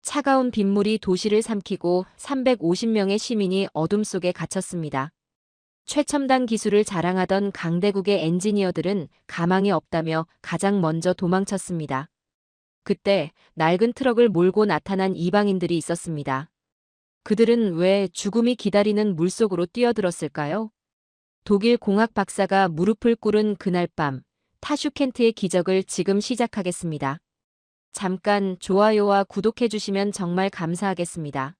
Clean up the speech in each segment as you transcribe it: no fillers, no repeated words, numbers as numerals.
차가운 빗물이 도시를 삼키고 350명의 시민이 어둠 속에 갇혔습니다. 최첨단 기술을 자랑하던 강대국의 엔지니어들은 가망이 없다며 가장 먼저 도망쳤습니다. 그때 낡은 트럭을 몰고 나타난 이방인들이 있었습니다. 그들은 왜 죽음이 기다리는 물속으로 뛰어들었을까요? 독일 공학 박사가 무릎을 꿇은 그날 밤, 타슈켄트의 기적을 지금 시작하겠습니다. 잠깐 좋아요와 구독해주시면 정말 감사하겠습니다.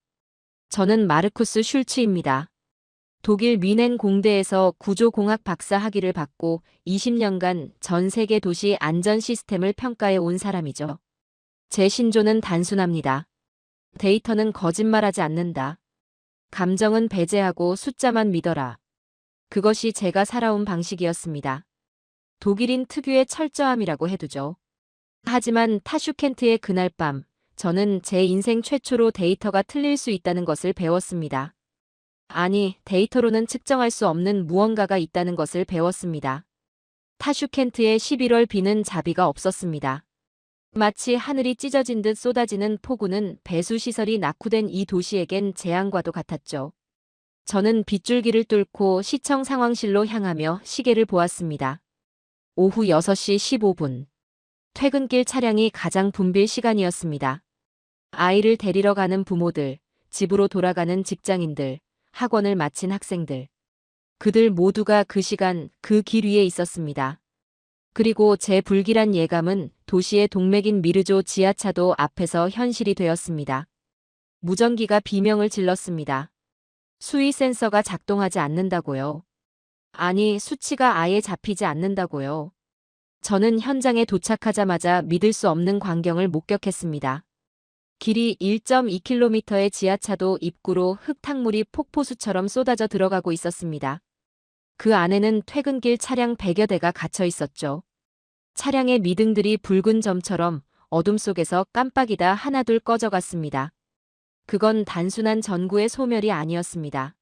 저는 마르쿠스 슐츠입니다. 독일 뮌헨 공대에서 구조공학 박사 학위를 받고 20년간 전 세계 도시 안전 시스템을 평가해 온 사람이죠. 제 신조는 단순합니다. 데이터는 거짓말하지 않는다. 감정은 배제하고 숫자만 믿어라. 그것이 제가 살아온 방식이었습니다. 독일인 특유의 철저함이라고 해두죠. 하지만 타슈켄트의 그날 밤, 저는 제 인생 최초로 데이터가 틀릴 수 있다는 것을 배웠습니다. 아니, 데이터로는 측정할 수 없는 무언가가 있다는 것을 배웠습니다. 타슈켄트의 11월 비는 자비가 없었습니다. 마치 하늘이 찢어진 듯 쏟아지는 폭우는 배수시설이 낙후된 이 도시에겐 재앙과도 같았죠. 저는 빗줄기를 뚫고 시청 상황실로 향하며 시계를 보았습니다. 오후 6시 15분. 퇴근길 차량이 가장 붐빌 시간이었습니다. 아이를 데리러 가는 부모들, 집으로 돌아가는 직장인들, 학원을 마친 학생들. 그들 모두가 그 시간 그 길 위에 있었습니다. 그리고 제 불길한 예감은 도시의 동맥인 미르조 지하차도 앞에서 현실이 되었습니다. 무전기가 비명을 질렀습니다. 수위 센서가 작동하지 않는다고요. 아니, 수치가 아예 잡히지 않는다고요. 저는 현장에 도착하자마자 믿을 수 없는 광경을 목격했습니다. 길이 1.2km의 지하차도 입구로 흙탕물이 폭포수처럼 쏟아져 들어가고 있었습니다. 그 안에는 퇴근길 차량 100여 대가 갇혀 있었죠. 차량의 미등들이 붉은 점처럼 어둠 속에서 깜빡이다 하나둘 꺼져갔습니다. 그건 단순한 전구의 소멸이 아니었습니다.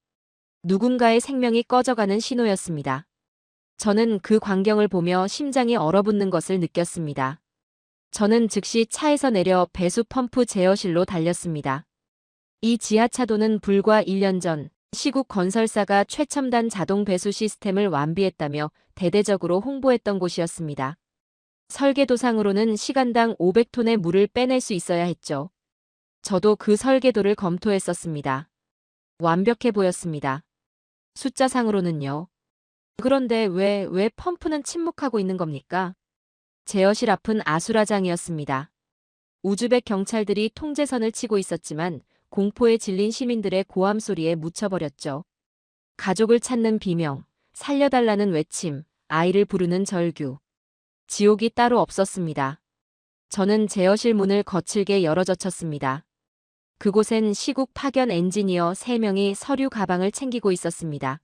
누군가의 생명이 꺼져가는 신호였습니다. 저는 그 광경을 보며 심장이 얼어붙는 것을 느꼈습니다. 저는 즉시 차에서 내려 배수 펌프 제어실로 달렸습니다. 이 지하차도는 불과 1년 전 시국 건설사가 최첨단 자동 배수 시스템을 완비했다며 대대적으로 홍보했던 곳이었습니다. 설계도상으로는 시간당 500톤의 물을 빼낼 수 있어야 했죠. 저도 그 설계도를 검토했었습니다. 완벽해 보였습니다. 숫자상으로는요. 그런데 왜 펌프는 침묵하고 있는 겁니까? 제어실 앞은 아수라장이었습니다. 우즈벡 경찰들이 통제선을 치고 있었지만 공포에 질린 시민들의 고함 소리에 묻혀버렸죠. 가족을 찾는 비명, 살려달라는 외침, 아이를 부르는 절규. 지옥이 따로 없었습니다. 저는 제어실 문을 거칠게 열어젖혔습니다. 그곳엔 시국 파견 엔지니어 3명이 서류 가방을 챙기고 있었습니다.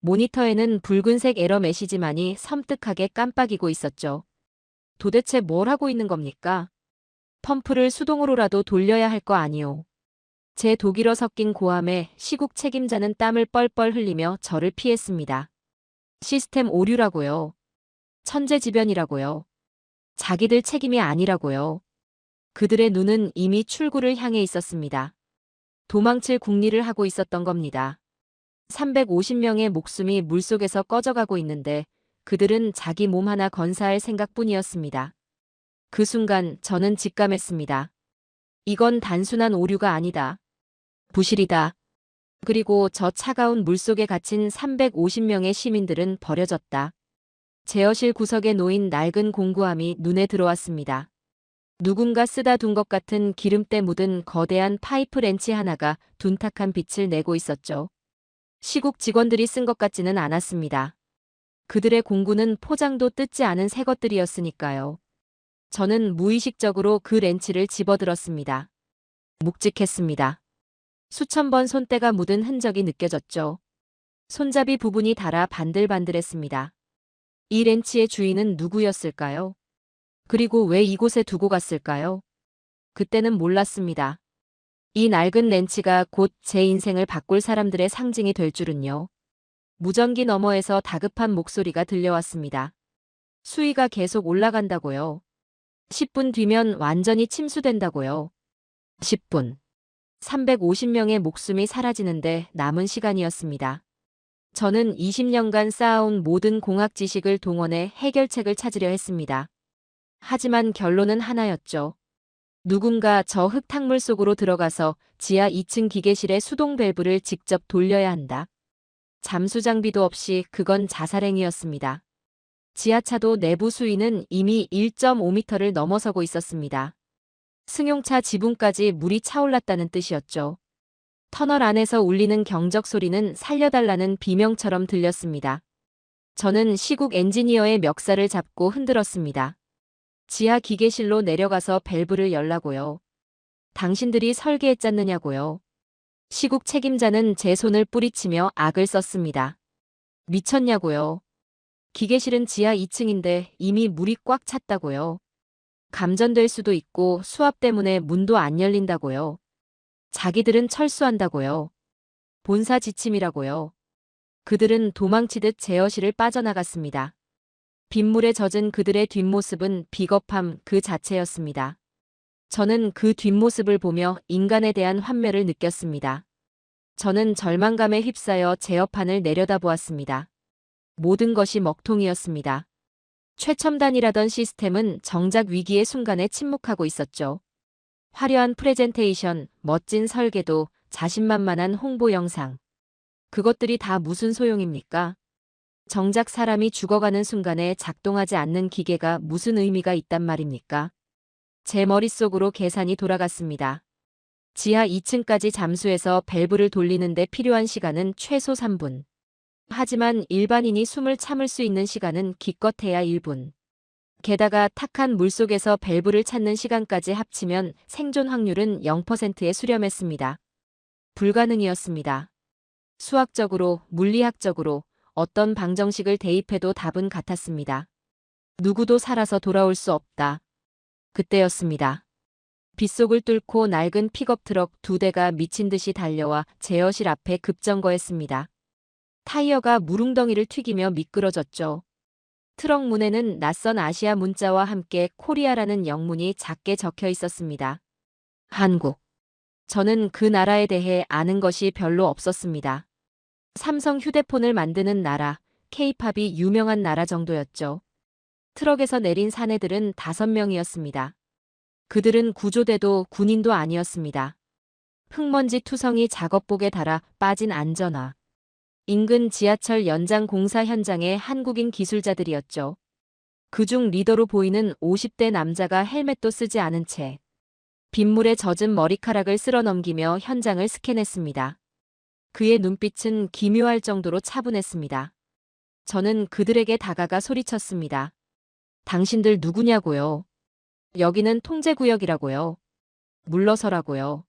모니터에는 붉은색 에러 메시지만이 섬뜩하게 깜빡이고 있었죠. 도대체 뭘 하고 있는 겁니까? 펌프를 수동으로라도 돌려야 할 거 아니오. 제 독일어 섞인 고함에 시국 책임자는 땀을 뻘뻘 흘리며 저를 피했습니다. 시스템 오류라고요. 천재지변이라고요. 자기들 책임이 아니라고요. 그들의 눈은 이미 출구를 향해 있었습니다. 도망칠 궁리를 하고 있었던 겁니다. 350명의 목숨이 물속에서 꺼져가고 있는데 그들은 자기 몸 하나 건사할 생각뿐이었습니다. 그 순간 저는 직감했습니다. 이건 단순한 오류가 아니다. 부실이다. 그리고 저 차가운 물속에 갇힌 350명의 시민들은 버려졌다. 제어실 구석에 놓인 낡은 공구함이 눈에 들어왔습니다. 누군가 쓰다 둔 것 같은 기름때 묻은 거대한 파이프 렌치 하나가 둔탁한 빛을 내고 있었죠. 시국 직원들이 쓴 것 같지는 않았습니다. 그들의 공구는 포장도 뜯지 않은 새 것들이었으니까요. 저는 무의식적으로 그 렌치를 집어들었습니다. 묵직했습니다. 수천 번 손때가 묻은 흔적이 느껴졌죠. 손잡이 부분이 닳아 반들반들했습니다. 이 렌치의 주인은 누구였을까요? 그리고 왜 이곳에 두고 갔을까요? 그때는 몰랐습니다. 이 낡은 렌치가 곧 제 인생을 바꿀 사람들의 상징이 될 줄은요. 무전기 너머에서 다급한 목소리가 들려왔습니다. 수위가 계속 올라간다고요. 10분 뒤면 완전히 침수된다고요. 10분. 350명의 목숨이 사라지는데 남은 시간이었습니다. 저는 20년간 쌓아온 모든 공학 지식을 동원해 해결책을 찾으려 했습니다. 하지만 결론은 하나였죠. 누군가 저 흙탕물 속으로 들어가서 지하 2층 기계실의 수동 밸브를 직접 돌려야 한다. 잠수 장비도 없이 그건 자살행위였습니다. 지하차도 내부 수위는 이미 1.5m를 넘어서고 있었습니다. 승용차 지붕까지 물이 차올랐다는 뜻이었죠. 터널 안에서 울리는 경적 소리는 살려달라는 비명처럼 들렸습니다. 저는 시국 엔지니어의 멱살을 잡고 흔들었습니다. 지하 기계실로 내려가서 밸브를 열라고요. 당신들이 설계했잖느냐고요. 시국 책임자는 제 손을 뿌리치며 악을 썼습니다. 미쳤냐고요. 기계실은 지하 2층인데 이미 물이 꽉 찼다고요. 감전될 수도 있고 수압 때문에 문도 안 열린다고요. 자기들은 철수한다고요. 본사 지침이라고요. 그들은 도망치듯 제어실을 빠져나갔습니다. 빗물에 젖은 그들의 뒷모습은 비겁함 그 자체였습니다. 저는 그 뒷모습을 보며 인간에 대한 환멸을 느꼈습니다. 저는 절망감에 휩싸여 제어판을 내려다보았습니다. 모든 것이 먹통이었습니다. 최첨단이라던 시스템은 정작 위기의 순간에 침묵하고 있었죠. 화려한 프레젠테이션, 멋진 설계도, 자신만만한 홍보 영상. 그것들이 다 무슨 소용입니까? 정작 사람이 죽어가는 순간에 작동하지 않는 기계가 무슨 의미가 있단 말입니까? 제 머릿속으로 계산이 돌아갔습니다. 지하 2층까지 잠수해서 밸브를 돌리는데 필요한 시간은 최소 3분. 하지만 일반인이 숨을 참을 수 있는 시간은 기껏해야 1분. 게다가 탁한 물속에서 밸브를 찾는 시간까지 합치면 생존 확률은 0%에 수렴했습니다. 불가능이었습니다. 수학적으로, 물리학적으로 어떤 방정식을 대입해도 답은 같았습니다. 누구도 살아서 돌아올 수 없다. 그때였습니다. 빗속을 뚫고 낡은 픽업 트럭 2대가 미친 듯이 달려와 제어실 앞에 급정거했습니다. 타이어가 무릉덩이를 튀기며 미끄러졌죠. 트럭 문에는 낯선 아시아 문자와 함께 코리아라는 영문이 작게 적혀 있었습니다. 한국. 저는 그 나라에 대해 아는 것이 별로 없었습니다. 삼성 휴대폰을 만드는 나라, K-팝이 유명한 나라 정도였죠. 트럭에서 내린 사내들은 5명이었습니다. 그들은 구조대도 군인도 아니었습니다. 흙먼지 투성이 작업복에 달아 빠진 안전화. 인근 지하철 연장 공사 현장의 한국인 기술자들이었죠. 그중 리더로 보이는 50대 남자가 헬멧도 쓰지 않은 채 빗물에 젖은 머리카락을 쓸어 넘기며 현장을 스캔했습니다. 그의 눈빛은 기묘할 정도로 차분했습니다. 저는 그들에게 다가가 소리쳤습니다. 당신들 누구냐고요? 여기는 통제구역이라고요. 물러서라고요.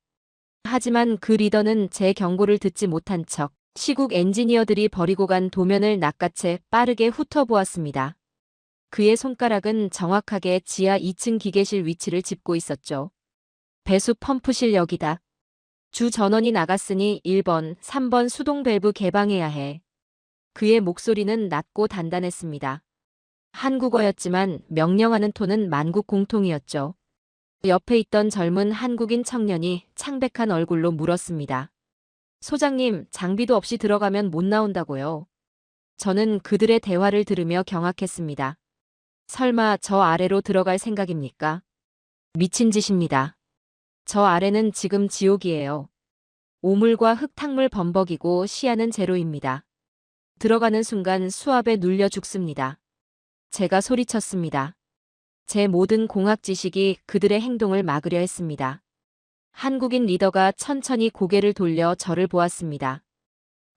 하지만 그 리더는 제 경고를 듣지 못한 척 시국 엔지니어들이 버리고 간 도면을 낚아채 빠르게 훑어보았습니다. 그의 손가락은 정확하게 지하 2층 기계실 위치를 짚고 있었죠. 배수 펌프실 여기다. 주 전원이 나갔으니 1번, 3번 수동 밸브 개방해야 해. 그의 목소리는 낮고 단단했습니다. 한국어였지만 명령하는 톤은 만국 공통이었죠. 옆에 있던 젊은 한국인 청년이 창백한 얼굴로 물었습니다. 소장님, 장비도 없이 들어가면 못 나온다고요. 저는 그들의 대화를 들으며 경악했습니다. 설마 저 아래로 들어갈 생각입니까? 미친 짓입니다. 저 아래는 지금 지옥이에요. 오물과 흙탕물 범벅이고 시야는 제로입니다. 들어가는 순간 수압에 눌려 죽습니다. 제가 소리쳤습니다. 제 모든 공학 지식이 그들의 행동을 막으려 했습니다. 한국인 리더가 천천히 고개를 돌려 저를 보았습니다.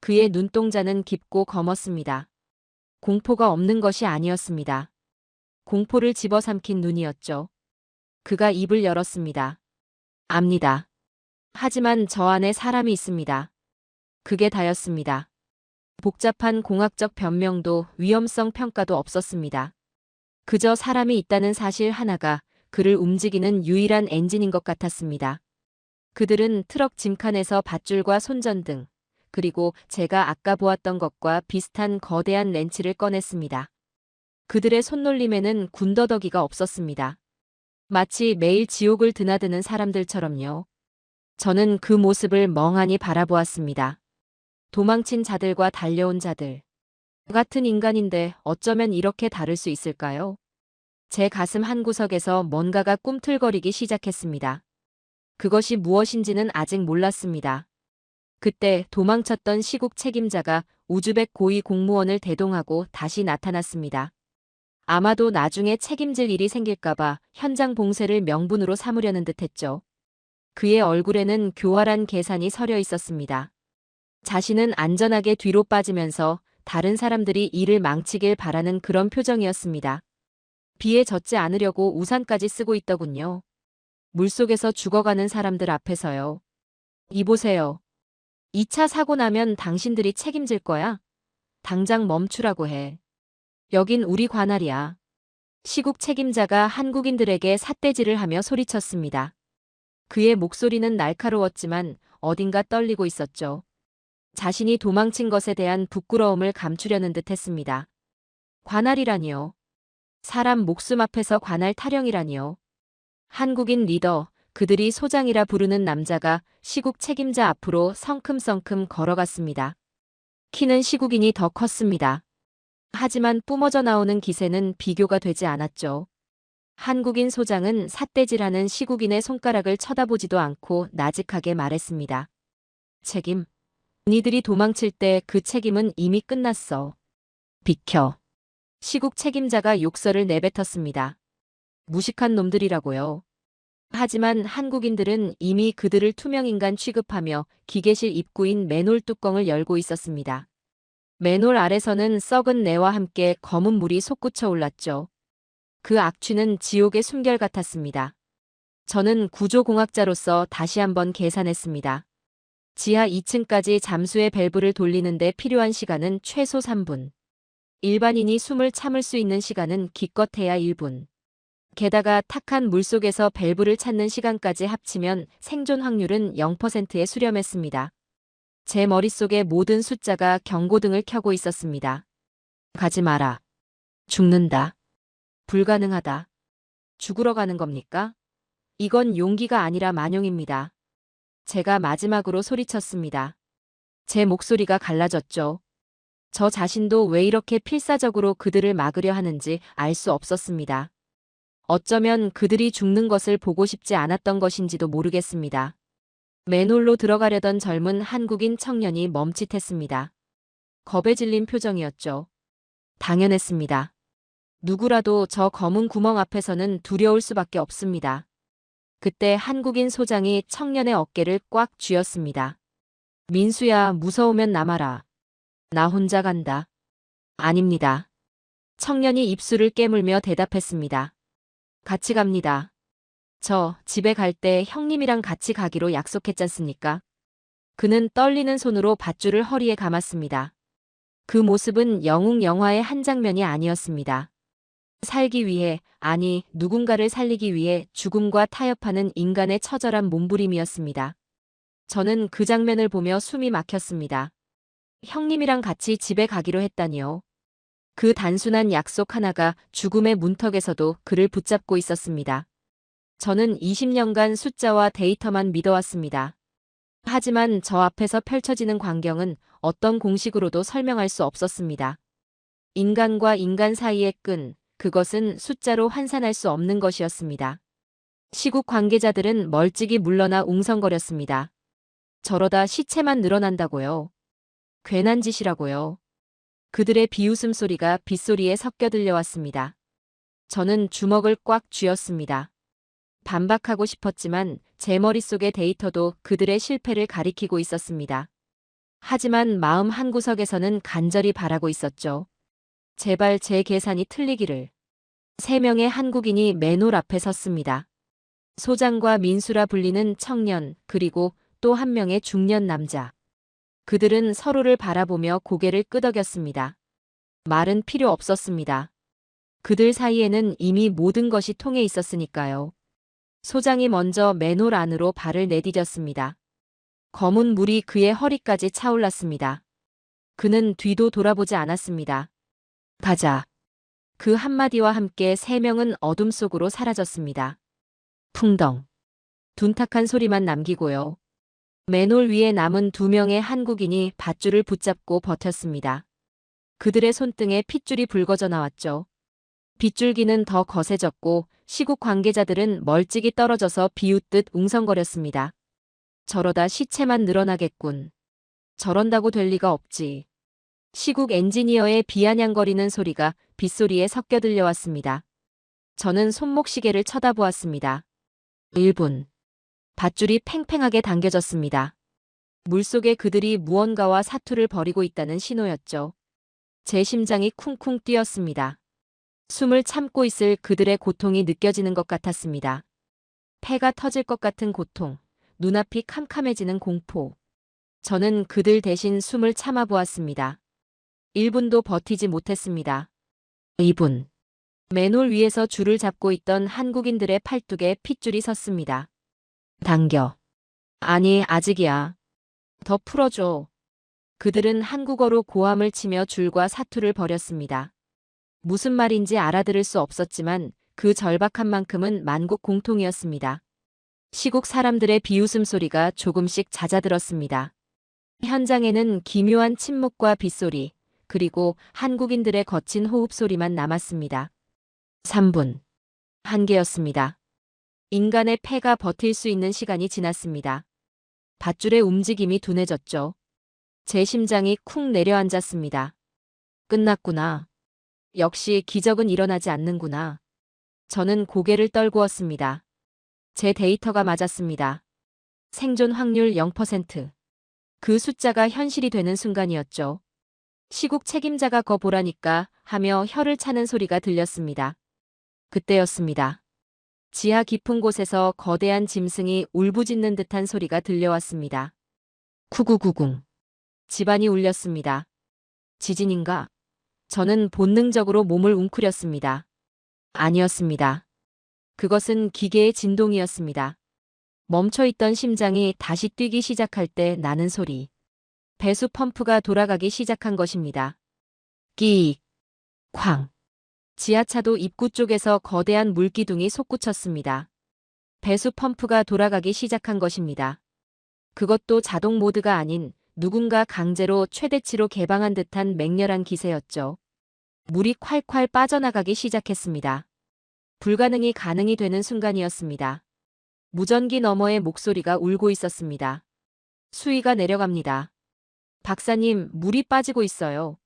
그의 눈동자는 깊고 검었습니다. 공포가 없는 것이 아니었습니다. 공포를 집어삼킨 눈이었죠. 그가 입을 열었습니다. 압니다. 하지만 저 안에 사람이 있습니다. 그게 다였습니다. 복잡한 공학적 변명도 위험성 평가도 없었습니다. 그저 사람이 있다는 사실 하나가 그를 움직이는 유일한 엔진인 것 같았습니다. 그들은 트럭 짐칸에서 밧줄과 손전등, 그리고 제가 아까 보았던 것과 비슷한 거대한 렌치를 꺼냈습니다. 그들의 손놀림에는 군더더기가 없었습니다. 마치 매일 지옥을 드나드는 사람들처럼요. 저는 그 모습을 멍하니 바라보았습니다. 도망친 자들과 달려온 자들. 같은 인간인데 어쩌면 이렇게 다를 수 있을까요? 제 가슴 한구석에서 뭔가가 꿈틀거리기 시작했습니다. 그것이 무엇인지는 아직 몰랐습니다. 그때 도망쳤던 시국 책임자가 우즈벡 고위 공무원을 대동하고 다시 나타났습니다. 아마도 나중에 책임질 일이 생길까봐 현장 봉쇄를 명분으로 삼으려는 듯했죠. 그의 얼굴에는 교활한 계산이 서려 있었습니다. 자신은 안전하게 뒤로 빠지면서 다른 사람들이 일을 망치길 바라는 그런 표정이었습니다. 비에 젖지 않으려고 우산까지 쓰고 있더군요. 물속에서 죽어가는 사람들 앞에서요. 이보세요. 2차 사고 나면 당신들이 책임질 거야? 당장 멈추라고 해. 여긴 우리 관할이야. 시국 책임자가 한국인들에게 삿대질을 하며 소리쳤습니다. 그의 목소리는 날카로웠지만 어딘가 떨리고 있었죠. 자신이 도망친 것에 대한 부끄러움을 감추려는 듯 했습니다. 관할이라니요. 사람 목숨 앞에서 관할 타령이라니요. 한국인 리더, 그들이 소장이라 부르는 남자가 시국 책임자 앞으로 성큼성큼 걸어갔습니다. 키는 시국인이 더 컸습니다. 하지만 뿜어져 나오는 기세는 비교가 되지 않았죠. 한국인 소장은 삿대질하는 시국인의 손가락을 쳐다보지도 않고 나직하게 말했습니다. 책임. 니들이 도망칠 때 그 책임은 이미 끝났어. 비켜. 시국 책임자가 욕설을 내뱉었습니다. 무식한 놈들이라고요. 하지만 한국인들은 이미 그들을 투명인간 취급하며 기계실 입구인 맨홀 뚜껑을 열고 있었습니다. 맨홀 아래서는 썩은 내와 함께 검은 물이 솟구쳐 올랐죠. 그 악취는 지옥의 숨결 같았습니다. 저는 구조공학자로서 다시 한번 계산했습니다. 지하 2층까지 잠수의 밸브를 돌리는데 필요한 시간은 최소 3분. 일반인이 숨을 참을 수 있는 시간은 기껏해야 1분. 게다가 탁한 물속에서 밸브를 찾는 시간까지 합치면 생존 확률은 0%에 수렴했습니다. 제 머릿속에 모든 숫자가 경고등을 켜고 있었습니다. 가지 마라. 죽는다. 불가능하다. 죽으러 가는 겁니까? 이건 용기가 아니라 만용입니다. 제가 마지막으로 소리쳤습니다. 제 목소리가 갈라졌죠. 저 자신도 왜 이렇게 필사적으로 그들을 막으려 하는지 알 수 없었습니다. 어쩌면 그들이 죽는 것을 보고 싶지 않았던 것인지도 모르겠습니다. 맨홀로 들어가려던 젊은 한국인 청년이 멈칫했습니다. 겁에 질린 표정이었죠. 당연했습니다. 누구라도 저 검은 구멍 앞에서는 두려울 수밖에 없습니다. 그때 한국인 소장이 청년의 어깨를 꽉 쥐었습니다. 민수야, 무서우면 남아라. 나 혼자 간다. 아닙니다. 청년이 입술을 깨물며 대답했습니다. 같이 갑니다. 저 집에 갈 때 형님이랑 같이 가기로 약속했잖습니까? 그는 떨리는 손으로 밧줄을 허리에 감았습니다. 그 모습은 영웅 영화의 한 장면이 아니었습니다. 살기 위해, 아니 누군가를 살리기 위해 죽음과 타협하는 인간의 처절한 몸부림이었습니다. 저는 그 장면을 보며 숨이 막혔습니다. 형님이랑 같이 집에 가기로 했다니요. 그 단순한 약속 하나가 죽음의 문턱에서도 그를 붙잡고 있었습니다. 저는 20년간 숫자와 데이터만 믿어왔습니다. 하지만 저 앞에서 펼쳐지는 광경은 어떤 공식으로도 설명할 수 없었습니다. 인간과 인간 사이의 끈, 그것은 숫자로 환산할 수 없는 것이었습니다. 시국 관계자들은 멀찍이 물러나 웅성거렸습니다. 저러다 시체만 늘어난다고요. 괜한 짓이라고요. 그들의 비웃음 소리가 빗소리에 섞여 들려왔습니다. 저는 주먹을 꽉 쥐었습니다. 반박하고 싶었지만 제 머릿속의 데이터도 그들의 실패를 가리키고 있었습니다. 하지만 마음 한구석에서는 간절히 바라고 있었죠. 제발 제 계산이 틀리기를. 3명의 한국인이 맨홀 앞에 섰습니다. 소장과 민수라 불리는 청년, 그리고 또 한 명의 중년 남자. 그들은 서로를 바라보며 고개를 끄덕였습니다. 말은 필요 없었습니다. 그들 사이에는 이미 모든 것이 통해 있었으니까요. 소장이 먼저 맨홀 안으로 발을 내디뎠습니다. 검은 물이 그의 허리까지 차올랐습니다. 그는 뒤도 돌아보지 않았습니다. 가자. 그 한마디와 함께 3명은 어둠 속으로 사라졌습니다. 풍덩. 둔탁한 소리만 남기고요. 맨홀 위에 남은 2명의 한국인이 밧줄을 붙잡고 버텼습니다. 그들의 손등에 핏줄이 붉어져 나왔죠. 빗줄기는 더 거세졌고 시국 관계자들은 멀찍이 떨어져서 비웃듯 웅성거렸습니다. 저러다 시체만 늘어나겠군. 저런다고 될 리가 없지. 시국 엔지니어의 비아냥거리는 소리가 빗소리에 섞여 들려왔습니다. 저는 손목시계를 쳐다보았습니다. 1분. 밧줄이 팽팽하게 당겨졌습니다. 물속에 그들이 무언가와 사투를 벌이고 있다는 신호였죠. 제 심장이 쿵쿵 뛰었습니다. 숨을 참고 있을 그들의 고통이 느껴지는 것 같았습니다. 폐가 터질 것 같은 고통, 눈앞이 캄캄해지는 공포. 저는 그들 대신 숨을 참아보았습니다. 1분도 버티지 못했습니다. 2분. 맨홀 위에서 줄을 잡고 있던 한국인들의 팔뚝에 핏줄이 섰습니다. 당겨. 아니, 아직이야. 더 풀어줘. 그들은 한국어로 고함을 치며 줄과 사투를 벌였습니다. 무슨 말인지 알아들을 수 없었지만 그 절박한 만큼은 만국 공통이었습니다. 시국 사람들의 비웃음 소리가 조금씩 잦아들었습니다. 현장에는 기묘한 침묵과 빗소리, 그리고 한국인들의 거친 호흡 소리만 남았습니다. 3분. 한계였습니다. 인간의 폐가 버틸 수 있는 시간이 지났습니다. 밧줄의 움직임이 둔해졌죠. 제 심장이 쿵 내려앉았습니다. 끝났구나. 역시 기적은 일어나지 않는구나. 저는 고개를 떨구었습니다. 제 데이터가 맞았습니다. 생존 확률 0%. 그 숫자가 현실이 되는 순간이었죠. 시국 책임자가 거 보라니까 하며 혀를 차는 소리가 들렸습니다. 그때였습니다. 지하 깊은 곳에서 거대한 짐승이 울부짖는 듯한 소리가 들려왔습니다. 쿠구구궁. 집안이 울렸습니다. 지진인가? 저는 본능적으로 몸을 웅크렸습니다. 아니었습니다. 그것은 기계의 진동이었습니다. 멈춰있던 심장이 다시 뛰기 시작할 때 나는 소리. 배수 펌프가 돌아가기 시작한 것입니다. 끼익. 쾅. 지하차도 입구 쪽에서 거대한 물기둥이 솟구쳤습니다. 배수 펌프가 돌아가기 시작한 것입니다. 그것도 자동 모드가 아닌 누군가 강제로 최대치로 개방한 듯한 맹렬한 기세였죠. 물이 콸콸 빠져나가기 시작했습니다. 불가능이 가능이 되는 순간이었습니다. 무전기 너머의 목소리가 울고 있었습니다. 수위가 내려갑니다. 박사님, 물이 빠지고 있어요.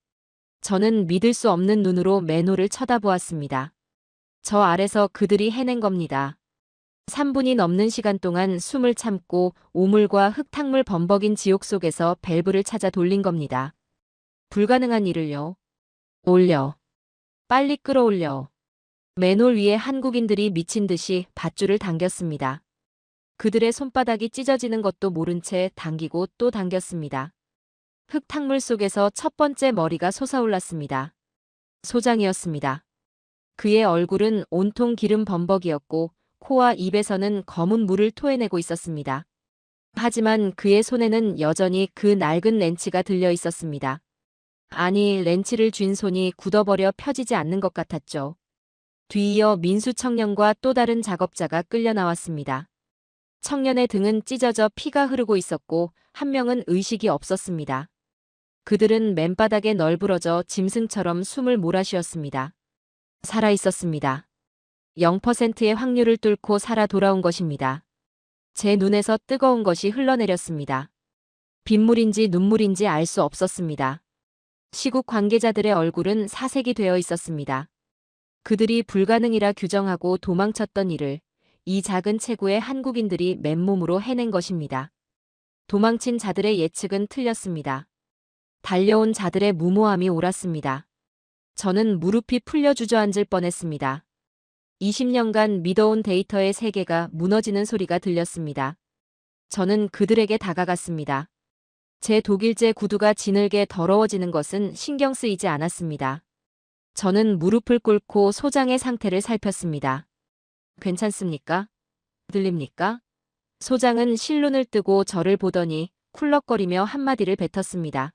저는 믿을 수 없는 눈으로 맨홀을 쳐다보았습니다. 저 아래서 그들이 해낸 겁니다. 3분이 넘는 시간 동안 숨을 참고 오물과 흙탕물 범벅인 지옥 속에서 밸브를 찾아 돌린 겁니다. 불가능한 일을요. 올려. 빨리 끌어올려. 맨홀 위에 한국인들이 미친 듯이 밧줄을 당겼습니다. 그들의 손바닥이 찢어지는 것도 모른 채 당기고 또 당겼습니다. 흙탕물 속에서 첫 번째 머리가 솟아올랐습니다. 소장이었습니다. 그의 얼굴은 온통 기름 범벅이었고 코와 입에서는 검은 물을 토해내고 있었습니다. 하지만 그의 손에는 여전히 그 낡은 렌치가 들려 있었습니다. 아니, 렌치를 쥔 손이 굳어버려 펴지지 않는 것 같았죠. 뒤이어 민수 청년과 또 다른 작업자가 끌려 나왔습니다. 청년의 등은 찢어져 피가 흐르고 있었고 한 명은 의식이 없었습니다. 그들은 맨바닥에 널브러져 짐승처럼 숨을 몰아쉬었습니다. 살아 있었습니다. 0%의 확률을 뚫고 살아 돌아온 것입니다. 제 눈에서 뜨거운 것이 흘러내렸습니다. 빗물인지 눈물인지 알 수 없었습니다. 시국 관계자들의 얼굴은 사색이 되어 있었습니다. 그들이 불가능이라 규정하고 도망쳤던 일을 이 작은 체구의 한국인들이 맨몸으로 해낸 것입니다. 도망친 자들의 예측은 틀렸습니다. 달려온 자들의 무모함이 옳았습니다. 저는 무릎이 풀려 주저앉을 뻔했습니다. 20년간 믿어온 데이터의 세계가 무너지는 소리가 들렸습니다. 저는 그들에게 다가갔습니다. 제 독일제 구두가 지늘게 더러워지는 것은 신경 쓰이지 않았습니다. 저는 무릎을 꿇고 소장의 상태를 살폈습니다. 괜찮습니까? 들립니까? 소장은 실눈을 뜨고 저를 보더니 쿨럭거리며 한마디를 뱉었습니다.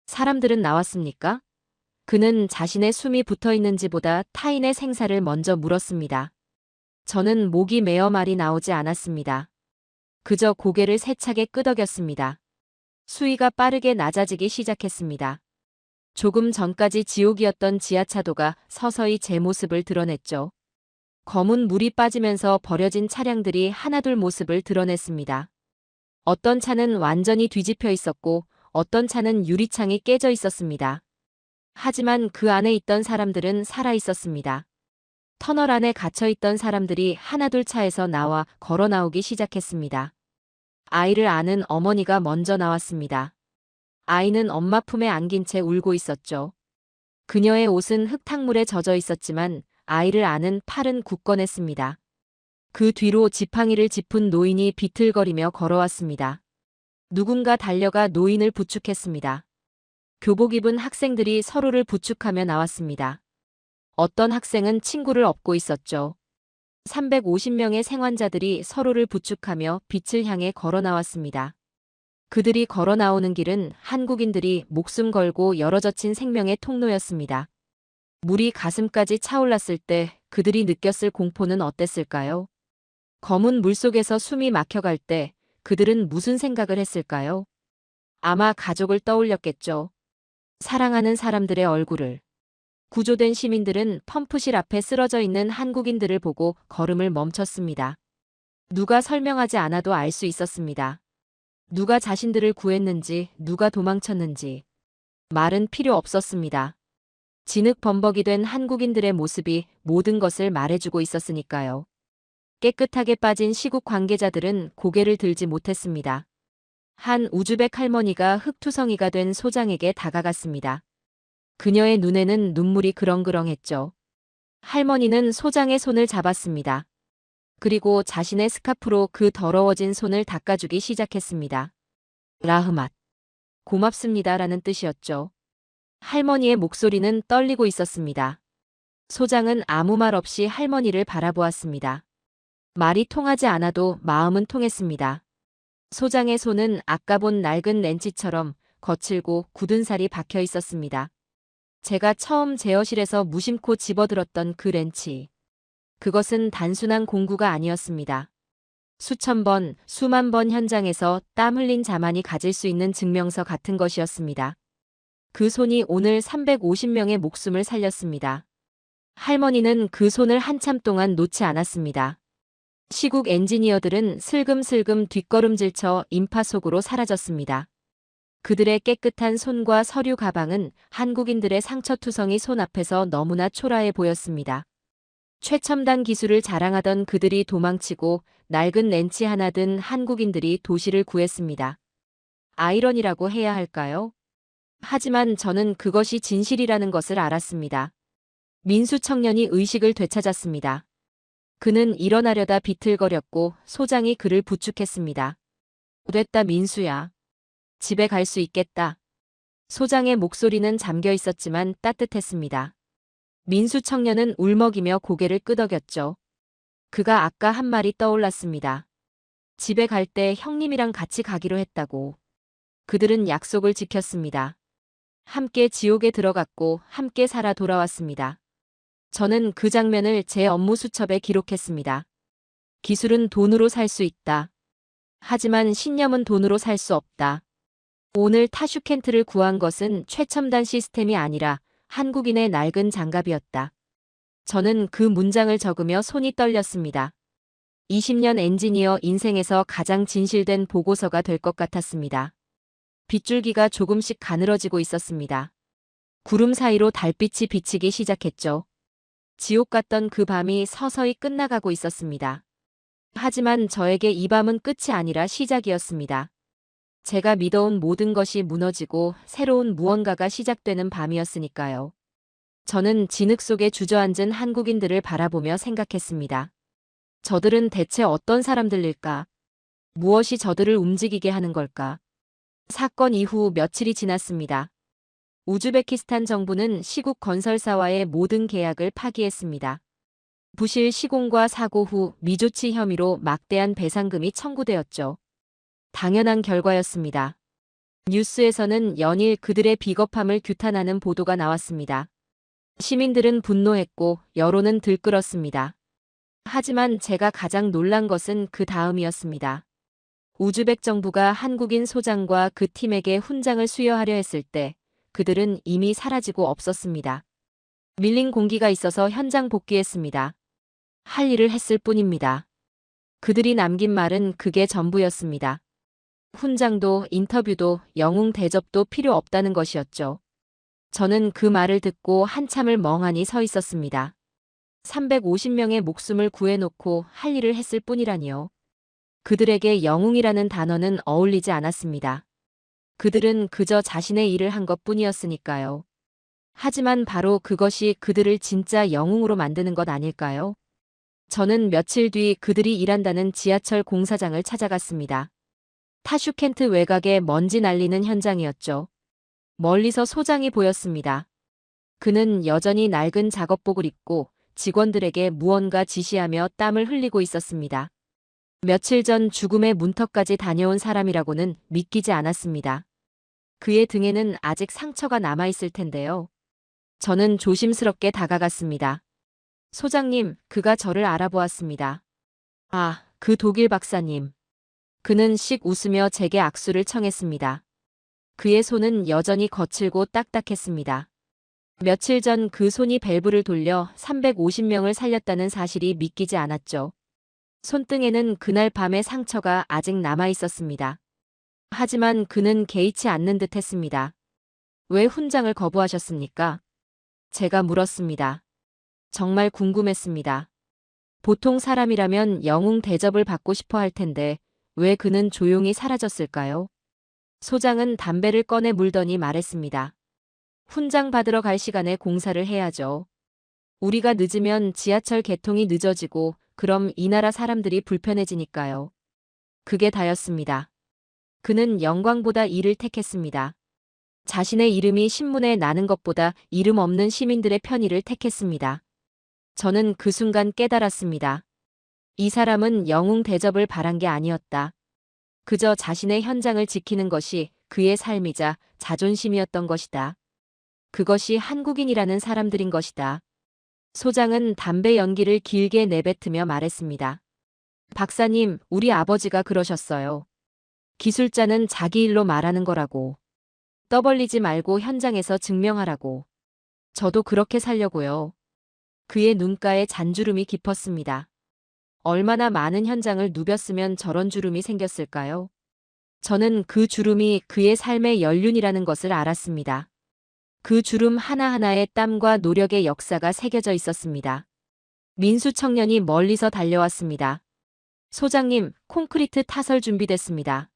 사람들은 나왔습니까? 그는 자신의 숨이 붙어있는지보다 타인의 생사를 먼저 물었습니다. 저는 목이 메어 말이 나오지 않았습니다. 그저 고개를 세차게 끄덕였습니다. 수위가 빠르게 낮아지기 시작했습니다. 조금 전까지 지옥이었던 지하차도가 서서히 제 모습을 드러냈죠. 검은 물이 빠지면서 버려진 차량들이 하나둘 모습을 드러냈습니다. 어떤 차는 완전히 뒤집혀 있었고 어떤 차는 유리창이 깨져 있었습니다. 하지만 그 안에 있던 사람들은 살아 있었습니다. 터널 안에 갇혀 있던 사람들이 하나둘 차에서 나와 걸어 나오기 시작했습니다. 아이를 아는 어머니가 먼저 나왔습니다. 아이는 엄마 품에 안긴 채 울고 있었죠. 그녀의 옷은 흙탕물에 젖어 있었지만 아이를 아는 팔은 굳건했습니다. 그 뒤로 지팡이를 짚은 노인이 비틀거리며 걸어왔습니다. 누군가 달려가 노인을 부축했습니다. 교복 입은 학생들이 서로를 부축하며 나왔습니다. 어떤 학생은 친구를 업고 있었죠. 350명의 생환자들이 서로를 부축하며 빛을 향해 걸어 나왔습니다. 그들이 걸어 나오는 길은 한국인들이 목숨 걸고 열어젖힌 생명의 통로였습니다. 물이 가슴까지 차올랐을 때 그들이 느꼈을 공포는 어땠을까요? 검은 물속에서 숨이 막혀갈 때 그들은 무슨 생각을 했을까요? 아마 가족을 떠올렸겠죠. 사랑하는 사람들의 얼굴을. 구조된 시민들은 펌프실 앞에 쓰러져 있는 한국인들을 보고 걸음을 멈췄습니다. 누가 설명하지 않아도 알 수 있었습니다. 누가 자신들을 구했는지, 누가 도망쳤는지. 말은 필요 없었습니다. 진흙 범벅이 된 한국인들의 모습이 모든 것을 말해주고 있었으니까요. 깨끗하게 빠진 시국 관계자들은 고개를 들지 못했습니다. 한 우즈벡 할머니가 흙투성이가 된 소장에게 다가갔습니다. 그녀의 눈에는 눈물이 그렁그렁했죠. 할머니는 소장의 손을 잡았습니다. 그리고 자신의 스카프로 그 더러워진 손을 닦아주기 시작했습니다. 라흐맛. 고맙습니다라는 뜻이었죠. 할머니의 목소리는 떨리고 있었습니다. 소장은 아무 말 없이 할머니를 바라보았습니다. 말이 통하지 않아도 마음은 통했습니다. 소장의 손은 아까 본 낡은 렌치처럼 거칠고 굳은 살이 박혀 있었습니다. 제가 처음 제어실에서 무심코 집어들었던 그 렌치. 그것은 단순한 공구가 아니었습니다. 수천 번, 수만 번 현장에서 땀 흘린 자만이 가질 수 있는 증명서 같은 것이었습니다. 그 손이 오늘 350명의 목숨을 살렸습니다. 할머니는 그 손을 한참 동안 놓지 않았습니다. 시국 엔지니어들은 슬금슬금 뒷걸음질쳐 인파 속으로 사라졌습니다. 그들의 깨끗한 손과 서류 가방은 한국인들의 상처투성이 손 앞에서 너무나 초라해 보였습니다. 최첨단 기술을 자랑하던 그들이 도망치고 낡은 렌치 하나 든 한국인들이 도시를 구했습니다. 아이러니라고 해야 할까요? 하지만 저는 그것이 진실이라는 것을 알았습니다. 민수 청년이 의식을 되찾았습니다. 그는 일어나려다 비틀거렸고 소장이 그를 부축했습니다. 됐다 민수야. 집에 갈 수 있겠다. 소장의 목소리는 잠겨 있었지만 따뜻했습니다. 민수 청년은 울먹이며 고개를 끄덕였죠. 그가 아까 한 말이 떠올랐습니다. 집에 갈 때 형님이랑 같이 가기로 했다고. 그들은 약속을 지켰습니다. 함께 지옥에 들어갔고 함께 살아 돌아왔습니다. 저는 그 장면을 제 업무 수첩에 기록했습니다. 기술은 돈으로 살 수 있다. 하지만 신념은 돈으로 살 수 없다. 오늘 타슈켄트를 구한 것은 최첨단 시스템이 아니라 한국인의 낡은 장갑이었다. 저는 그 문장을 적으며 손이 떨렸습니다. 20년 엔지니어 인생에서 가장 진실된 보고서가 될 것 같았습니다. 빗줄기가 조금씩 가늘어지고 있었습니다. 구름 사이로 달빛이 비치기 시작했죠. 지옥 같던 그 밤이 서서히 끝나가고 있었습니다. 하지만 저에게 이 밤은 끝이 아니라 시작이었습니다. 제가 믿어온 모든 것이 무너지고 새로운 무언가가 시작되는 밤이었으니까요. 저는 진흙 속에 주저앉은 한국인들을 바라보며 생각했습니다. 저들은 대체 어떤 사람들일까? 무엇이 저들을 움직이게 하는 걸까? 사건 이후 며칠이 지났습니다. 우즈베키스탄 정부는 시국 건설사와의 모든 계약을 파기했습니다. 부실 시공과 사고 후 미조치 혐의로 막대한 배상금이 청구되었죠. 당연한 결과였습니다. 뉴스에서는 연일 그들의 비겁함을 규탄하는 보도가 나왔습니다. 시민들은 분노했고 여론은 들끓었습니다. 하지만 제가 가장 놀란 것은 그 다음이었습니다. 우즈벡 정부가 한국인 소장과 그 팀에게 훈장을 수여하려 했을 때 그들은 이미 사라지고 없었습니다. 밀린 공기가 있어서 현장 복귀했습니다. 할 일을 했을 뿐입니다. 그들이 남긴 말은 그게 전부였습니다. 훈장도 인터뷰도 영웅 대접도 필요 없다는 것이었죠. 저는 그 말을 듣고 한참을 멍하니 서 있었습니다. 350명의 목숨을 구해놓고 할 일을 했을 뿐이라니요. 그들에게 영웅이라는 단어는 어울리지 않았습니다. 그들은 그저 자신의 일을 한 것뿐이었으니까요. 하지만 바로 그것이 그들을 진짜 영웅으로 만드는 것 아닐까요? 저는 며칠 뒤 그들이 일한다는 지하철 공사장을 찾아갔습니다. 타슈켄트 외곽에 먼지 날리는 현장이었죠. 멀리서 소장이 보였습니다. 그는 여전히 낡은 작업복을 입고 직원들에게 무언가 지시하며 땀을 흘리고 있었습니다. 며칠 전 죽음의 문턱까지 다녀온 사람이라고는 믿기지 않았습니다. 그의 등에는 아직 상처가 남아있을 텐데요. 저는 조심스럽게 다가갔습니다. 소장님, 그가 저를 알아보았습니다. 아, 그 독일 박사님. 그는 씩 웃으며 제게 악수를 청했습니다. 그의 손은 여전히 거칠고 딱딱했습니다. 며칠 전 그 손이 밸브를 돌려 350명을 살렸다는 사실이 믿기지 않았죠. 손등에는 그날 밤의 상처가 아직 남아 있었습니다. 하지만 그는 개의치 않는 듯 했습니다. 왜 훈장을 거부하셨습니까? 제가 물었습니다. 정말 궁금했습니다. 보통 사람이라면 영웅 대접을 받고 싶어 할 텐데 왜 그는 조용히 사라졌을까요? 소장은 담배를 꺼내 물더니 말했습니다. 훈장 받으러 갈 시간에 공사를 해야죠. 우리가 늦으면 지하철 개통이 늦어지고 그럼 이 나라 사람들이 불편해지니까요. 그게 다였습니다. 그는 영광보다 일을 택했습니다. 자신의 이름이 신문에 나는 것보다 이름 없는 시민들의 편의를 택했습니다. 저는 그 순간 깨달았습니다. 이 사람은 영웅 대접을 바란 게 아니었다. 그저 자신의 현장을 지키는 것이 그의 삶이자 자존심이었던 것이다. 그것이 한국인이라는 사람들인 것이다. 소장은 담배 연기를 길게 내뱉으며 말했습니다. 박사님, 우리 아버지가 그러셨어요. 기술자는 자기 일로 말하는 거라고. 떠벌리지 말고 현장에서 증명하라고. 저도 그렇게 살려고요. 그의 눈가에 잔주름이 깊었습니다. 얼마나 많은 현장을 누볐으면 저런 주름이 생겼을까요? 저는 그 주름이 그의 삶의 연륜이라는 것을 알았습니다. 그 주름 하나하나에 땀과 노력의 역사가 새겨져 있었습니다. 민수 청년이 멀리서 달려왔습니다. 소장님, 콘크리트 타설 준비됐습니다.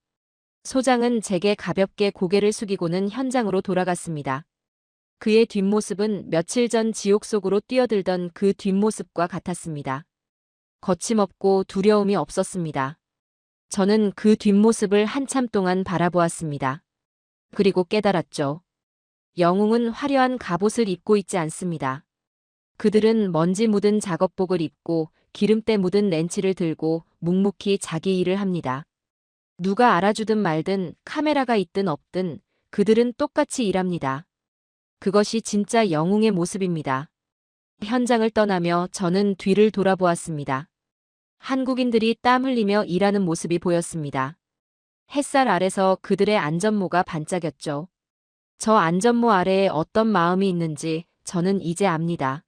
소장은 제게 가볍게 고개를 숙이고는 현장으로 돌아갔습니다. 그의 뒷모습은 며칠 전 지옥 속으로 뛰어들던 그 뒷모습과 같았습니다. 거침없고 두려움이 없었습니다. 저는 그 뒷모습을 한참 동안 바라보았습니다. 그리고 깨달았죠. 영웅은 화려한 갑옷을 입고 있지 않습니다. 그들은 먼지 묻은 작업복을 입고 기름때 묻은 렌치를 들고 묵묵히 자기 일을 합니다. 누가 알아주든 말든 카메라가 있든 없든 그들은 똑같이 일합니다. 그것이 진짜 영웅의 모습입니다. 현장을 떠나며 저는 뒤를 돌아보았습니다. 한국인들이 땀 흘리며 일하는 모습이 보였습니다. 햇살 아래서 그들의 안전모가 반짝였죠. 저 안전모 아래에 어떤 마음이 있는지 저는 이제 압니다.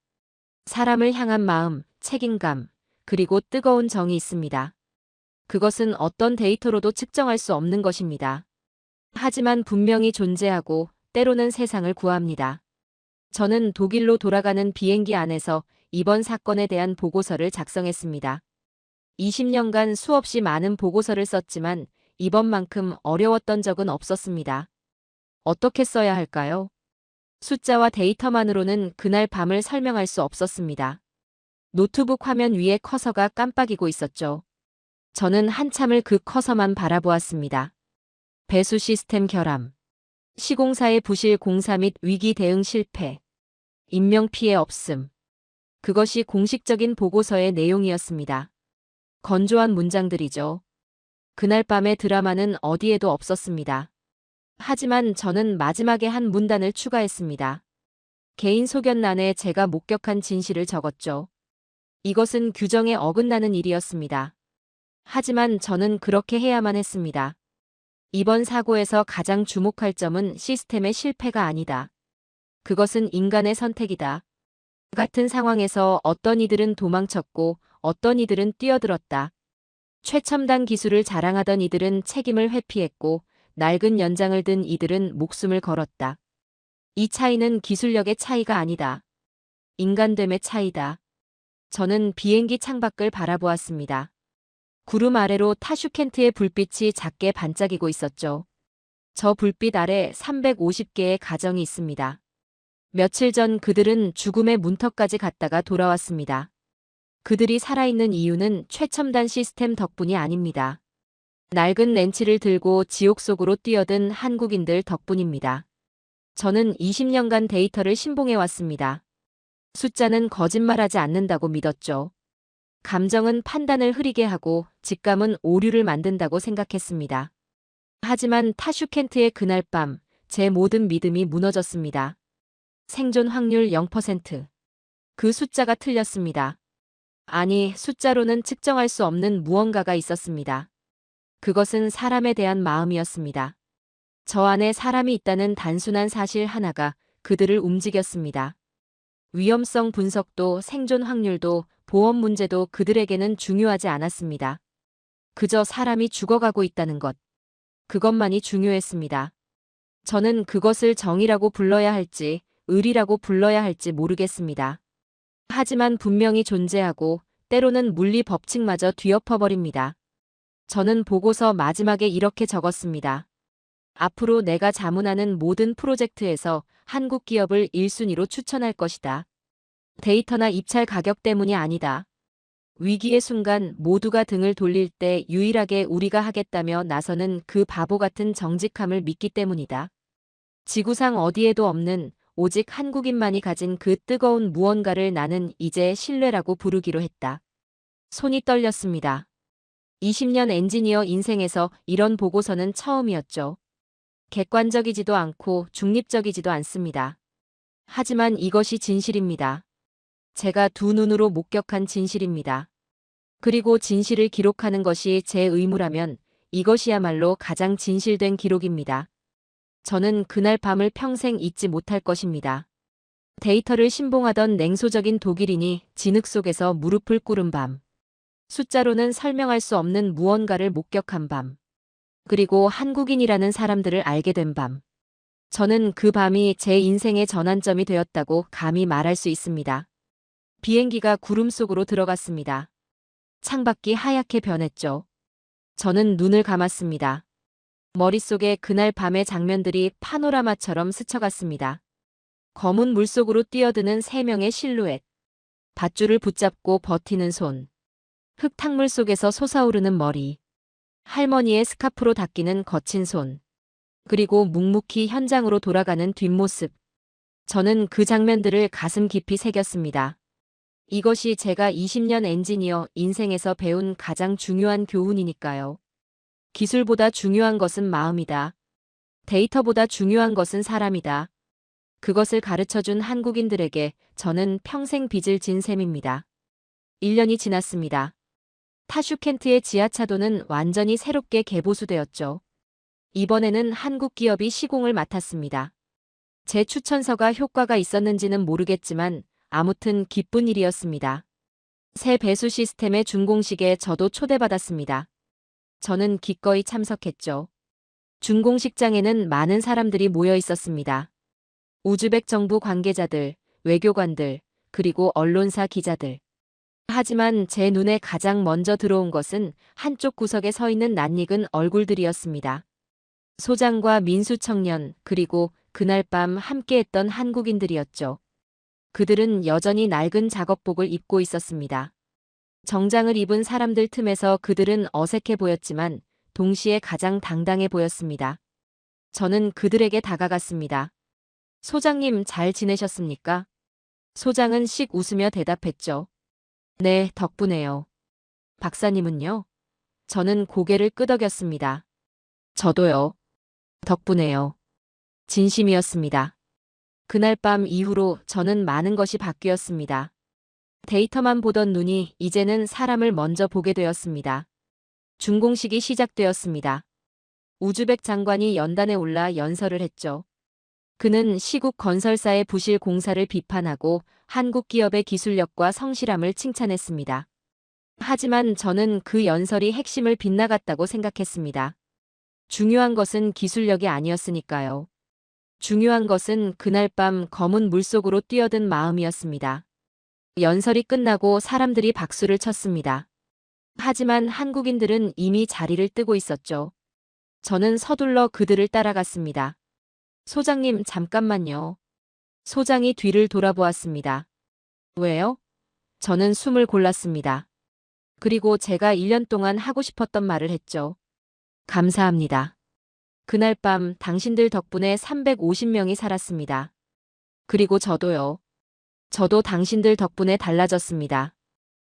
사람을 향한 마음, 책임감, 그리고 뜨거운 정이 있습니다. 그것은 어떤 데이터로도 측정할 수 없는 것입니다. 하지만 분명히 존재하고 때로는 세상을 구합니다. 저는 독일로 돌아가는 비행기 안에서 이번 사건에 대한 보고서를 작성했습니다. 20년간 수없이 많은 보고서를 썼지만 이번만큼 어려웠던 적은 없었습니다. 어떻게 써야 할까요? 숫자와 데이터만으로는 그날 밤을 설명할 수 없었습니다. 노트북 화면 위에 커서가 깜빡이고 있었죠. 저는 한참을 그 커서만 바라보았습니다. 배수 시스템 결함, 시공사의 부실 공사 및 위기 대응 실패, 인명피해 없음. 그것이 공식적인 보고서의 내용이었습니다. 건조한 문장들이죠. 그날 밤의 드라마는 어디에도 없었습니다. 하지만 저는 마지막에 한 문단을 추가했습니다. 개인 소견란에 제가 목격한 진실을 적었죠. 이것은 규정에 어긋나는 일이었습니다. 하지만 저는 그렇게 해야만 했습니다. 이번 사고에서 가장 주목할 점은 시스템의 실패가 아니다. 그것은 인간의 선택이다. 같은 상황에서 어떤 이들은 도망쳤고 어떤 이들은 뛰어들었다. 최첨단 기술을 자랑하던 이들은 책임을 회피했고 낡은 연장을 든 이들은 목숨을 걸었다. 이 차이는 기술력의 차이가 아니다. 인간됨의 차이다. 저는 비행기 창밖을 바라보았습니다. 구름 아래로 타슈켄트의 불빛이 작게 반짝이고 있었죠. 저 불빛 아래 350개의 가정이 있습니다. 며칠 전 그들은 죽음의 문턱까지 갔다가 돌아왔습니다. 그들이 살아있는 이유는 최첨단 시스템 덕분이 아닙니다. 낡은 렌치를 들고 지옥 속으로 뛰어든 한국인들 덕분입니다. 저는 20년간 데이터를 신봉해왔습니다. 숫자는 거짓말하지 않는다고 믿었죠. 감정은 판단을 흐리게 하고 직감은 오류를 만든다고 생각했습니다. 하지만 타슈켄트의 그날 밤, 제 모든 믿음이 무너졌습니다. 생존 확률 0%. 그 숫자가 틀렸습니다. 아니, 숫자로는 측정할 수 없는 무언가가 있었습니다. 그것은 사람에 대한 마음이었습니다. 저 안에 사람이 있다는 단순한 사실 하나가 그들을 움직였습니다. 위험성 분석도 생존 확률도 보험 문제도 그들에게는 중요하지 않았습니다. 그저 사람이 죽어가고 있다는 것. 그것만이 중요했습니다. 저는 그것을 정의라고 불러야 할지 의리라고 불러야 할지 모르겠습니다. 하지만 분명히 존재하고 때로는 물리 법칙마저 뒤엎어버립니다. 저는 보고서 마지막에 이렇게 적었습니다. 앞으로 내가 자문하는 모든 프로젝트에서 한국 기업을 1순위로 추천할 것이다. 데이터나 입찰 가격 때문이 아니다. 위기의 순간 모두가 등을 돌릴 때 유일하게 우리가 하겠다며 나서는 그 바보 같은 정직함을 믿기 때문이다. 지구상 어디에도 없는 오직 한국인만이 가진 그 뜨거운 무언가를 나는 이제 신뢰라고 부르기로 했다. 손이 떨렸습니다. 20년 엔지니어 인생에서 이런 보고서는 처음이었죠. 객관적이지도 않고 중립적이지도 않습니다. 하지만 이것이 진실입니다. 제가 두 눈으로 목격한 진실입니다. 그리고 진실을 기록하는 것이 제 의무라면 이것이야말로 가장 진실된 기록입니다. 저는 그날 밤을 평생 잊지 못할 것입니다. 데이터를 신봉하던 냉소적인 독일인이 진흙 속에서 무릎을 꿇은 밤. 숫자로는 설명할 수 없는 무언가를 목격한 밤. 그리고 한국인이라는 사람들을 알게 된 밤. 저는 그 밤이 제 인생의 전환점이 되었다고 감히 말할 수 있습니다. 비행기가 구름 속으로 들어갔습니다. 창밖이 하얗게 변했죠. 저는 눈을 감았습니다. 머릿속에 그날 밤의 장면들이 파노라마처럼 스쳐갔습니다. 검은 물속으로 뛰어드는 세 명의 실루엣. 밧줄을 붙잡고 버티는 손. 흙탕물 속에서 솟아오르는 머리. 할머니의 스카프로 닦이는 거친 손. 그리고 묵묵히 현장으로 돌아가는 뒷모습. 저는 그 장면들을 가슴 깊이 새겼습니다. 이것이 제가 20년 엔지니어 인생에서 배운 가장 중요한 교훈이니까요. 기술보다 중요한 것은 마음이다. 데이터보다 중요한 것은 사람이다. 그것을 가르쳐준 한국인들에게 저는 평생 빚을 진 셈입니다. 1년이 지났습니다. 타슈켄트의 지하차도는 완전히 새롭게 개보수되었죠. 이번에는 한국 기업이 시공을 맡았습니다. 제 추천서가 효과가 있었는지는 모르겠지만 아무튼 기쁜 일이었습니다. 새 배수 시스템의 준공식에 저도 초대받았습니다. 저는 기꺼이 참석했죠. 준공식장에는 많은 사람들이 모여 있었습니다. 우즈벡 정부 관계자들, 외교관들, 그리고 언론사 기자들. 하지만 제 눈에 가장 먼저 들어온 것은 한쪽 구석에 서 있는 낯익은 얼굴들이었습니다. 소장과 민수 청년, 그리고 그날 밤 함께했던 한국인들이었죠. 그들은 여전히 낡은 작업복을 입고 있었습니다. 정장을 입은 사람들 틈에서 그들은 어색해 보였지만 동시에 가장 당당해 보였습니다. 저는 그들에게 다가갔습니다. 소장님 잘 지내셨습니까? 소장은 씩 웃으며 대답했죠. 네, 덕분에요. 박사님은요? 저는 고개를 끄덕였습니다. 저도요. 덕분에요. 진심이었습니다. 그날 밤 이후로 저는 많은 것이 바뀌었습니다. 데이터만 보던 눈이 이제는 사람을 먼저 보게 되었습니다. 준공식이 시작되었습니다. 우즈벡 장관이 연단에 올라 연설을 했죠. 그는 시국 건설사의 부실 공사를 비판하고 한국 기업의 기술력과 성실함을 칭찬했습니다. 하지만 저는 그 연설이 핵심을 빗나갔다고 생각했습니다. 중요한 것은 기술력이 아니었으니까요. 중요한 것은 그날 밤 검은 물속으로 뛰어든 마음이었습니다. 연설이 끝나고 사람들이 박수를 쳤습니다. 하지만 한국인들은 이미 자리를 뜨고 있었죠. 저는 서둘러 그들을 따라갔습니다. 소장님, 잠깐만요. 소장이 뒤를 돌아보았습니다. 왜요? 저는 숨을 골랐습니다. 그리고 제가 1년 동안 하고 싶었던 말을 했죠. 감사합니다. 그날 밤 당신들 덕분에 350명이 살았습니다. 그리고 저도요. 저도 당신들 덕분에 달라졌습니다.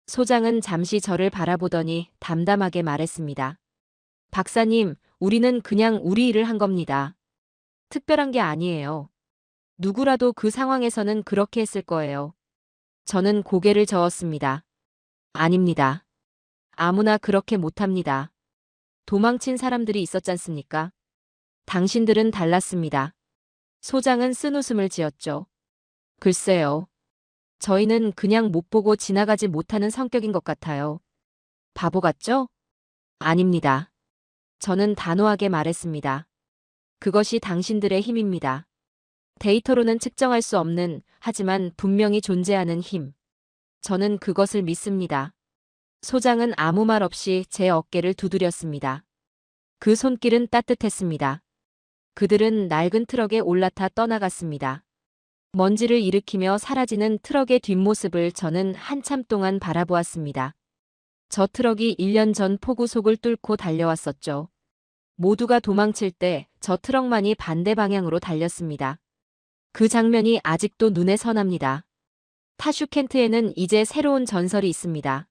소장은 잠시 저를 바라보더니 담담하게 말했습니다. 박사님, 우리는 그냥 우리 일을 한 겁니다. 특별한 게 아니에요. 누구라도 그 상황에서는 그렇게 했을 거예요. 저는 고개를 저었습니다. 아닙니다. 아무나 그렇게 못합니다. 도망친 사람들이 있었잖습니까? 당신들은 달랐습니다. 소장은 쓴웃음을 지었죠. 글쎄요. 저희는 그냥 못 보고 지나가지 못하는 성격인 것 같아요. 바보 같죠? 아닙니다. 저는 단호하게 말했습니다. 그것이 당신들의 힘입니다. 데이터로는 측정할 수 없는, 하지만 분명히 존재하는 힘. 저는 그것을 믿습니다. 소장은 아무 말 없이 제 어깨를 두드렸습니다. 그 손길은 따뜻했습니다. 그들은 낡은 트럭에 올라타 떠나갔습니다. 먼지를 일으키며 사라지는 트럭의 뒷모습을 저는 한참 동안 바라보았습니다. 저 트럭이 1년 전 폭우 속을 뚫고 달려왔었죠. 모두가 도망칠 때 저 트럭만이 반대 방향으로 달렸습니다. 그 장면이 아직도 눈에 선합니다. 타슈켄트에는 이제 새로운 전설이 있습니다.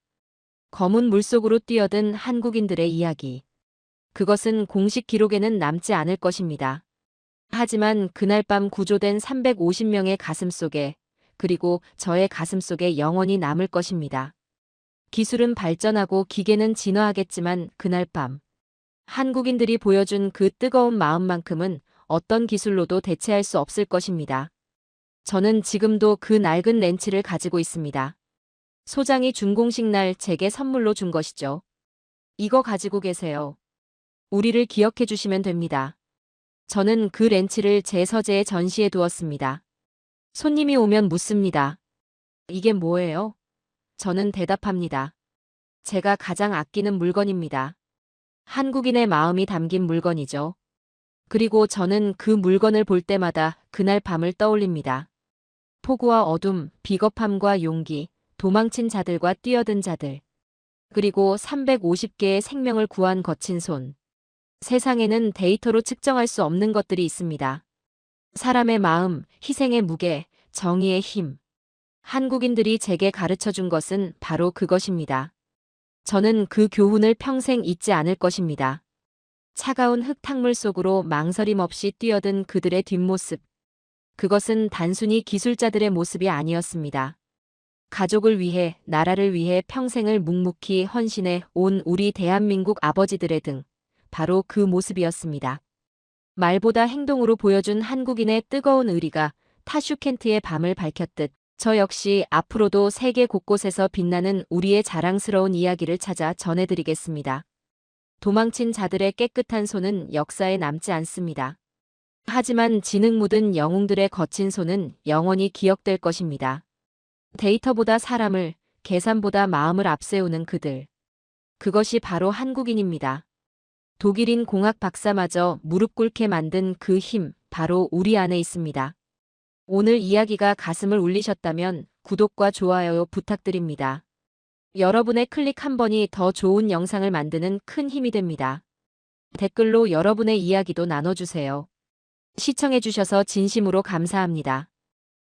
검은 물속으로 뛰어든 한국인들의 이야기. 그것은 공식 기록에는 남지 않을 것입니다. 하지만 그날 밤 구조된 350명의 가슴 속에, 그리고 저의 가슴 속에 영원히 남을 것입니다. 기술은 발전하고 기계는 진화하겠지만 그날 밤 한국인들이 보여준 그 뜨거운 마음만큼은 어떤 기술로도 대체할 수 없을 것입니다. 저는 지금도 그 낡은 렌치를 가지고 있습니다. 소장이 준공식 날 제게 선물로 준 것이죠. 이거 가지고 계세요. 우리를 기억해 주시면 됩니다. 저는 그 렌치를 제 서재에 전시해 두었습니다. 손님이 오면 묻습니다. 이게 뭐예요? 저는 대답합니다. 제가 가장 아끼는 물건입니다. 한국인의 마음이 담긴 물건이죠. 그리고 저는 그 물건을 볼 때마다 그날 밤을 떠올립니다. 폭우와 어둠, 비겁함과 용기, 도망친 자들과 뛰어든 자들. 그리고 350개의 생명을 구한 거친 손. 세상에는 데이터로 측정할 수 없는 것들이 있습니다. 사람의 마음, 희생의 무게, 정의의 힘. 한국인들이 제게 가르쳐 준 것은 바로 그것입니다. 저는 그 교훈을 평생 잊지 않을 것입니다. 차가운 흙탕물 속으로 망설임 없이 뛰어든 그들의 뒷모습. 그것은 단순히 기술자들의 모습이 아니었습니다. 가족을 위해, 나라를 위해 평생을 묵묵히 헌신해 온 우리 대한민국 아버지들의 등, 바로 그 모습이었습니다. 말보다 행동으로 보여준 한국인의 뜨거운 의리가 타슈켄트의 밤을 밝혔듯 저 역시 앞으로도 세계 곳곳에서 빛나는 우리의 자랑스러운 이야기를 찾아 전해드리겠습니다. 도망친 자들의 깨끗한 손은 역사에 남지 않습니다. 하지만 지능 묻은 영웅들의 거친 손은 영원히 기억될 것입니다. 데이터보다 사람을, 계산보다 마음을 앞세우는 그들. 그것이 바로 한국인입니다. 독일인 공학 박사마저 무릎 꿇게 만든 그 힘, 바로 우리 안에 있습니다. 오늘 이야기가 가슴을 울리셨다면 구독과 좋아요 부탁드립니다. 여러분의 클릭 한 번이 더 좋은 영상을 만드는 큰 힘이 됩니다. 댓글로 여러분의 이야기도 나눠주세요. 시청해주셔서 진심으로 감사합니다.